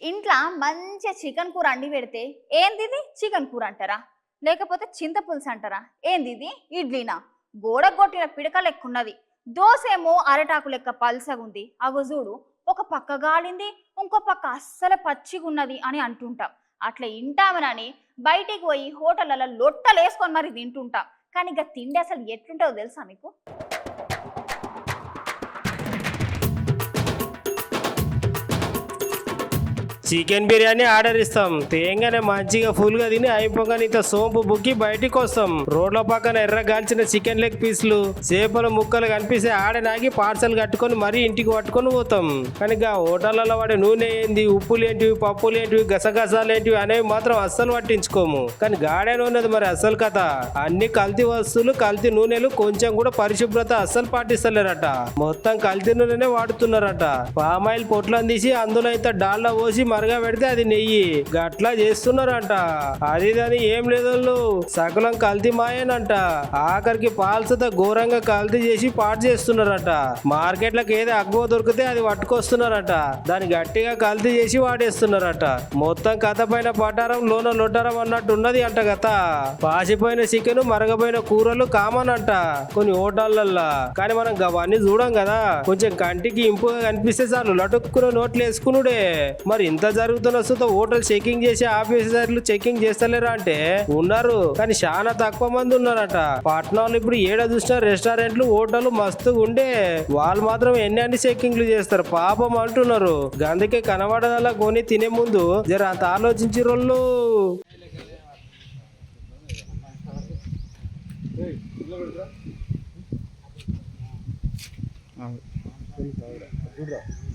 ఇంట్లో మంచిగా చికెన్ కూర అండి పెడితే ఏంది ఇది చికెన్ కూర అంటారా లేకపోతే చింతపులుసు అంటారా ఏంది ఇది ఇడ్లీనా గోడ కొట్టిన పిడక లెక్కున్నది దోశ ఏమో అరటాకు లెక్క పల్సగుంది అగో చూడు ఒక పక్క గాలింది ఇంకో పక్క అస్సలు పచ్చిగున్నది అని అంటుంటాం అట్లా ఇంటామనని బయటికి పోయి హోటళ్ళలో లొట్టలు వేసుకొని మరి తింటుంటాం కానీ ఇక తిండి అసలు ఎట్లుంటుందో తెలుసా మీకు చికెన్ బిర్యానీ ఆర్డర్ ఇస్తాం తేంగానే మంచిగా ఫుల్ గా తిని అయిపోగానే ఇంత సోంపు బుక్కి బయటికి వస్తాం రోడ్ల పక్కన ఎర్రగాల్చిన చికెన్ లెగ్ పీసులు చేపల ముక్కలు కనిపిస్తే ఆడనాగి పార్సల్ కట్టుకొని మరీ ఇంటికి పట్టుకొని పోతాం కానీ హోటళ్లలో వాడే నూనె ఏంది ఉప్పులేంటివి పప్పులేంటివి గసగసాలేంటివి అనేవి మాత్రం అస్సలు పట్టించుకోము కానీ గాడే ఉన్నది మరి అస్సలు కథ అన్ని కల్తీ వస్తువులు కల్తీ నూనెలు కొంచెం కూడా పరిశుభ్రత అస్సలు పాటిస్తలేరట మొత్తం కల్తీ నూనెనే వాడుతున్నారట పామాయిల్ పొట్లను తీసి అందులో ఇంత డాల్డా పోసి మరగా పెడితే అది నెయ్యి గట్లా చేస్తున్నారంట అది దాని ఏం లేదు సకలం కల్తీ మాయేనంట ఆఖరికి పాల్సత ఘోరంగా కల్తీ చేసి పాటు చేస్తున్నారట మార్కెట్లకు ఏదో అగ్గువ దొరికితే అది పట్టుకొస్తున్నారట దాన్ని గట్టిగా కల్తీ చేసి వాడేస్తున్నారట మొత్తం కథ పైన పటారం లోన లొట్టారం అన్నట్టు ఉన్నది అంట కథ పాసిపోయిన చికెన్ మరగపోయిన కూరలు కామన్ అంట కొన్ని హోటళ్లల్లా కానీ మనం అవన్నీ చూడం కదా కొంచెం కంటికి ఇంపుగా కనిపిస్తే చాలు లటుక్కున నోట్లు వేసుకునుడే మరి ఇంత జరుగుతున్న సుత హోటల్ చెకింగ్ చేసి ఆఫీసర్లు చెకింగ్ చేస్తలేరా అంటే ఉన్నారు కానీ చాలా తక్కువ మంది ఉన్నారట పట్టణాలు ఇప్పుడు ఏడ చూసిన రెస్టారెంట్లు హోటల్ మస్తు ఉండే వాళ్ళు మాత్రం ఎన్ని చెకింగ్లు చేస్తారు పాపం అంటున్నారు గందుకే కనబడదలా కొని తినే ముందు జర అంత ఆలోచించి రోళ్ళు చూడరా